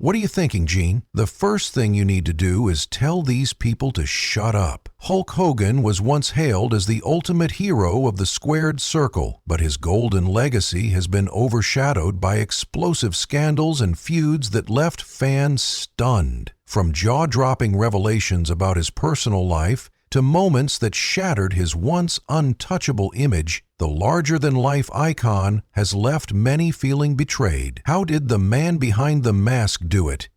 What are you thinking, Gene? The first thing you need to do is tell these people to shut up. Hulk Hogan was once hailed as the ultimate hero of the squared circle, but his golden legacy has been overshadowed by explosive scandals and feuds that left fans stunned. From jaw-dropping revelations about his personal life to moments that shattered his once untouchable image, the larger-than-life icon has left many feeling betrayed. How did the man behind the mask do it?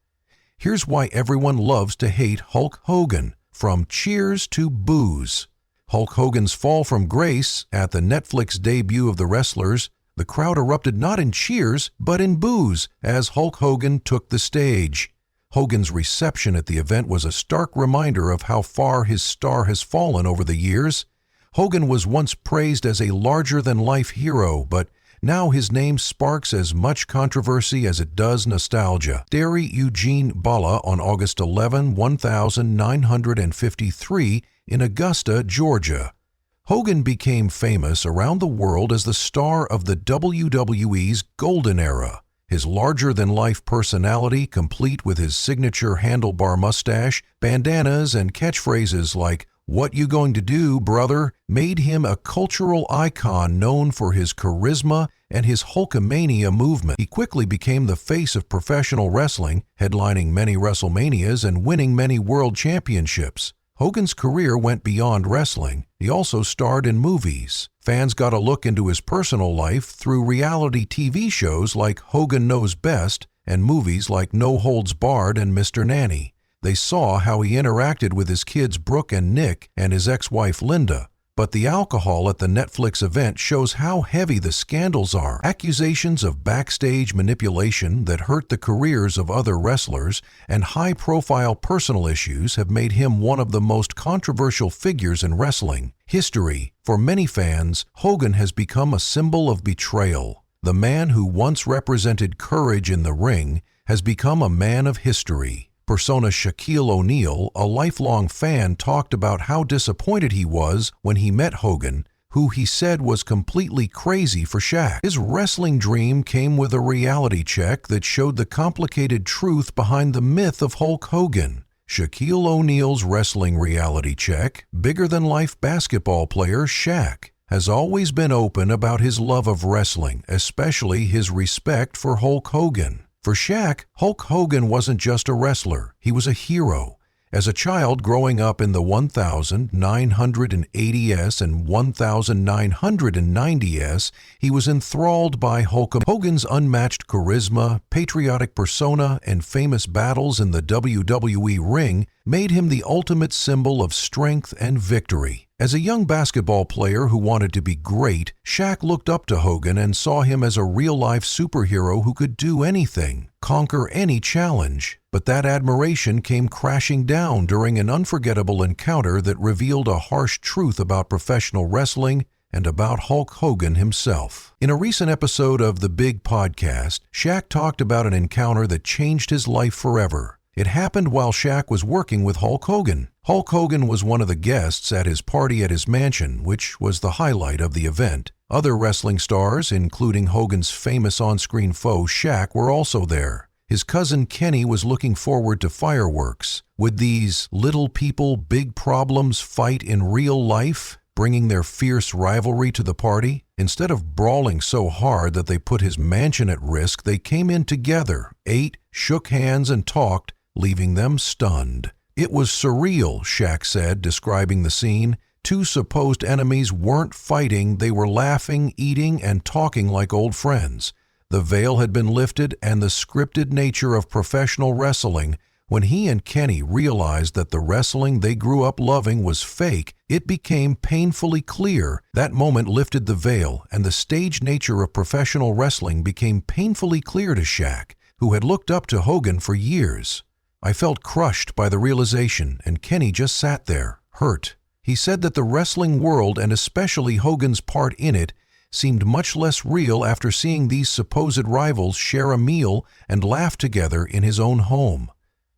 Here's why everyone loves to hate Hulk Hogan, from cheers to boos. Hulk Hogan's fall from grace at the Netflix debut of The Wrestlers, the crowd erupted not in cheers, but in boos as Hulk Hogan took the stage. Hogan's reception at the event was a stark reminder of how far his star has fallen over the years. Hogan was once praised as a larger-than-life hero, but now his name sparks as much controversy as it does nostalgia. Derry Eugene Balla on August 11, 1953 in Augusta, Georgia. Hogan became famous around the world as the star of the WWE's golden era. His larger-than-life personality, complete with his signature handlebar mustache, bandanas, and catchphrases like, "What you going to do, brother?" made him a cultural icon known for his charisma and his Hulkamania movement. He quickly became the face of professional wrestling, headlining many WrestleManias and winning many world championships. Hogan's career went beyond wrestling. He also starred in movies. Fans got a look into his personal life through reality TV shows like Hogan Knows Best and movies like No Holds Barred and Mr. Nanny. They saw how he interacted with his kids Brooke and Nick and his ex-wife Linda. But the alcohol at the Netflix event shows how heavy the scandals are. Accusations of backstage manipulation that hurt the careers of other wrestlers and high-profile personal issues have made him one of the most controversial figures in wrestling history. For many fans, Hogan has become a symbol of betrayal. The man who once represented courage in the ring has become a man of history. Persona Shaquille O'Neal, a lifelong fan, talked about how disappointed he was when he met Hogan, who he said was completely crazy for Shaq. His wrestling dream came with a reality check that showed the complicated truth behind the myth of Hulk Hogan. Shaquille O'Neal's wrestling reality check, bigger-than-life basketball player Shaq, has always been open about his love of wrestling, especially his respect for Hulk Hogan. For Shaq, Hulk Hogan wasn't just a wrestler, he was a hero. As a child growing up in the 1980s and 1990s, he was enthralled by Hogan's unmatched charisma, patriotic persona, and famous battles in the WWE ring made him the ultimate symbol of strength and victory. As a young basketball player who wanted to be great, Shaq looked up to Hogan and saw him as a real-life superhero who could do anything, conquer any challenge. But that admiration came crashing down during an unforgettable encounter that revealed a harsh truth about professional wrestling and about Hulk Hogan himself. In a recent episode of The Big Podcast, Shaq talked about an encounter that changed his life forever. It happened while Shaq was working with Hulk Hogan. Hulk Hogan was one of the guests at his party at his mansion, which was the highlight of the event. Other wrestling stars, including Hogan's famous on-screen foe Shaq, were also there. His cousin Kenny was looking forward to fireworks. Would these little people, big problems fight in real life, bringing their fierce rivalry to the party? Instead of brawling so hard that they put his mansion at risk, they came in together, ate, shook hands, and talked, leaving them stunned. "It was surreal," Shaq said, describing the scene. Two supposed enemies weren't fighting, they were laughing, eating, and talking like old friends. The veil had been lifted, and the scripted nature of professional wrestling. When he and Kenny realized that the wrestling they grew up loving was fake, it became painfully clear. That moment lifted the veil, and the stage nature of professional wrestling became painfully clear to Shaq, who had looked up to Hogan for years. "I felt crushed by the realization, and Kenny just sat there, hurt." He said that the wrestling world, and especially Hogan's part in it, seemed much less real after seeing these supposed rivals share a meal and laugh together in his own home.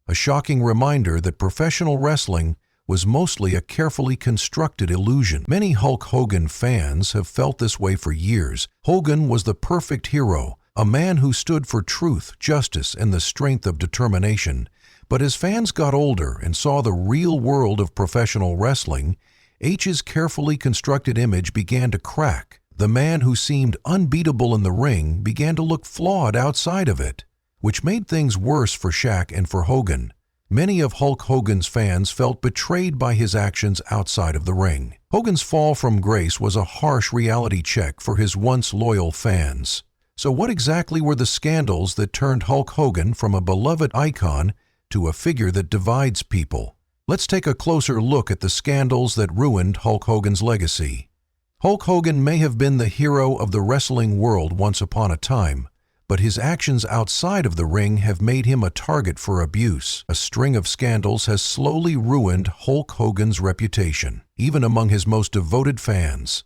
A shocking reminder that professional wrestling was mostly a carefully constructed illusion. Many Hulk Hogan fans have felt this way for years. Hogan was the perfect hero, a man who stood for truth, justice, and the strength of determination. But as fans got older and saw the real world of professional wrestling, H's carefully constructed image began to crack. The man who seemed unbeatable in the ring began to look flawed outside of it, which made things worse for Shaq and for Hogan. Many of Hulk Hogan's fans felt betrayed by his actions outside of the ring. Hogan's fall from grace was a harsh reality check for his once loyal fans. So what exactly were the scandals that turned Hulk Hogan from a beloved icon to a figure that divides people? Let's take a closer look at the scandals that ruined Hulk Hogan's legacy. Hulk Hogan may have been the hero of the wrestling world once upon a time, but his actions outside of the ring have made him a target for abuse. A string of scandals has slowly ruined Hulk Hogan's reputation, even among his most devoted fans.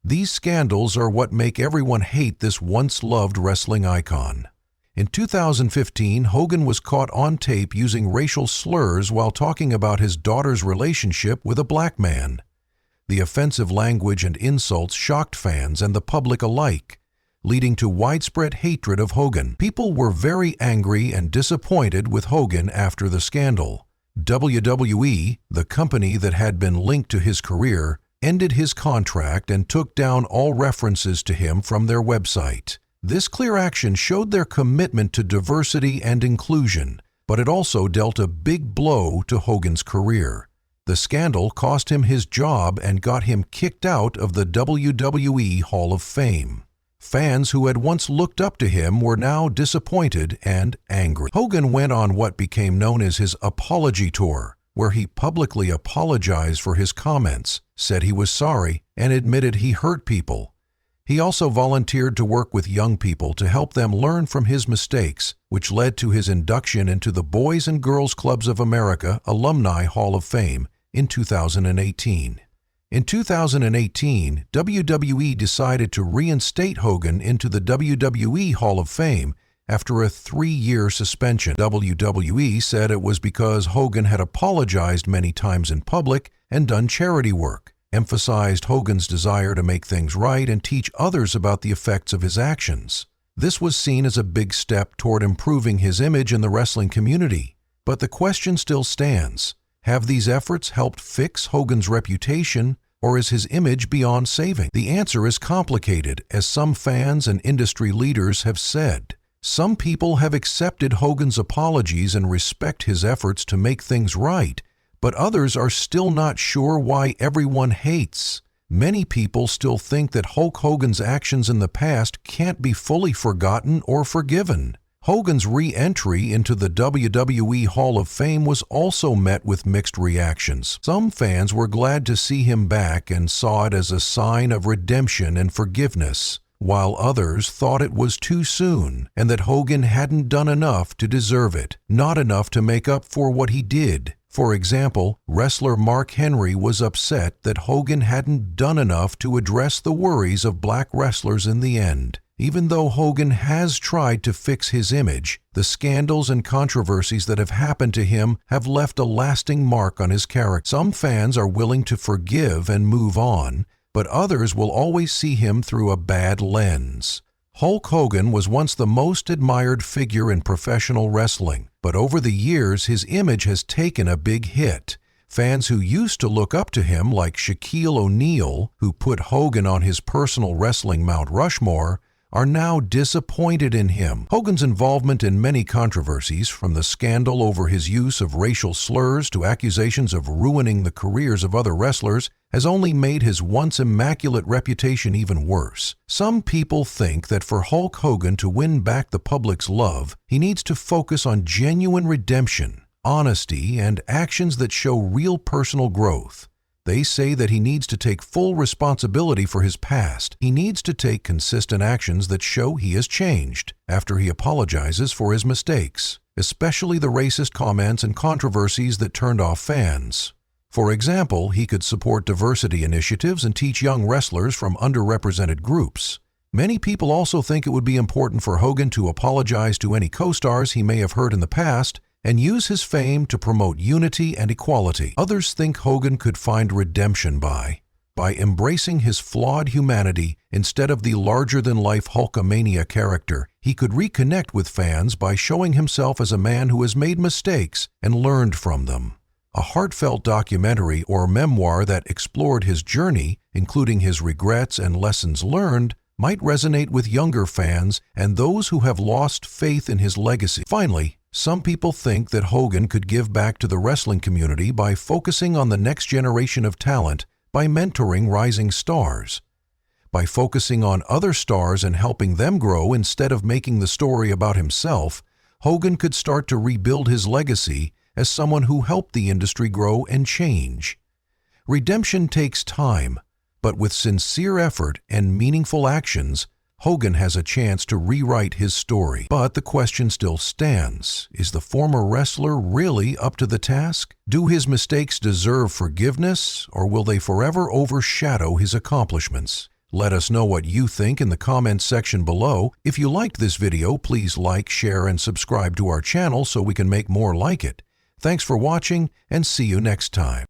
These scandals are what make everyone hate this once-loved wrestling icon. In 2015, Hogan was caught on tape using racial slurs while talking about his daughter's relationship with a black man. The offensive language and insults shocked fans and the public alike, leading to widespread hatred of Hogan. People were very angry and disappointed with Hogan after the scandal. WWE, the company that had been linked to his career, ended his contract and took down all references to him from their website. This clear action showed their commitment to diversity and inclusion, but it also dealt a big blow to Hogan's career. The scandal cost him his job and got him kicked out of the WWE Hall of Fame. Fans who had once looked up to him were now disappointed and angry. Hogan went on what became known as his apology tour, where he publicly apologized for his comments, said he was sorry, and admitted he hurt people. He also volunteered to work with young people to help them learn from his mistakes, which led to his induction into the Boys and Girls Clubs of America Alumni Hall of Fame in 2018. In 2018, WWE decided to reinstate Hogan into the WWE Hall of Fame after a 3-year suspension. WWE said it was because Hogan had apologized many times in public and done charity work, emphasized Hogan's desire to make things right and teach others about the effects of his actions. This was seen as a big step toward improving his image in the wrestling community. But the question still stands. Have these efforts helped fix Hogan's reputation, or is his image beyond saving? The answer is complicated, as some fans and industry leaders have said. Some people have accepted Hogan's apologies and respect his efforts to make things right, but others are still not sure why everyone hates. Many people still think that Hulk Hogan's actions in the past can't be fully forgotten or forgiven. Hogan's re-entry into the WWE Hall of Fame was also met with mixed reactions. Some fans were glad to see him back and saw it as a sign of redemption and forgiveness, while others thought it was too soon and that Hogan hadn't done enough to deserve it, not enough to make up for what he did. For example, wrestler Mark Henry was upset that Hogan hadn't done enough to address the worries of black wrestlers in the end. Even though Hogan has tried to fix his image, the scandals and controversies that have happened to him have left a lasting mark on his character. Some fans are willing to forgive and move on, but others will always see him through a bad lens. Hulk Hogan was once the most admired figure in professional wrestling, but over the years his image has taken a big hit. Fans who used to look up to him, like Shaquille O'Neal, who put Hogan on his personal wrestling Mount Rushmore, are now disappointed in him. Hogan's involvement in many controversies, from the scandal over his use of racial slurs to accusations of ruining the careers of other wrestlers, has only made his once immaculate reputation even worse. Some people think that for Hulk Hogan to win back the public's love, he needs to focus on genuine redemption, honesty, and actions that show real personal growth. They say that he needs to take full responsibility for his past. He needs to take consistent actions that show he has changed after he apologizes for his mistakes, especially the racist comments and controversies that turned off fans. For example, he could support diversity initiatives and teach young wrestlers from underrepresented groups. Many people also think it would be important for Hogan to apologize to any co-stars he may have hurt in the past and use his fame to promote unity and equality. Others think Hogan could find redemption by embracing his flawed humanity instead of the larger-than-life Hulkamania character he could reconnect with fans by showing himself as a man who has made mistakes and learned from them. A heartfelt documentary or memoir that explored his journey, including his regrets and lessons learned, might resonate with younger fans and those who have lost faith in his legacy. Finally, some people think that Hogan could give back to the wrestling community by focusing on the next generation of talent by mentoring rising stars. By focusing on other stars and helping them grow instead of making the story about himself, Hogan could start to rebuild his legacy as someone who helped the industry grow and change. Redemption takes time, but with sincere effort and meaningful actions, Hogan has a chance to rewrite his story. But the question still stands: is the former wrestler really up to the task? Do his mistakes deserve forgiveness, or will they forever overshadow his accomplishments? Let us know what you think in the comments section below. If you liked this video, please like, share, and subscribe to our channel so we can make more like it. Thanks for watching, and see you next time.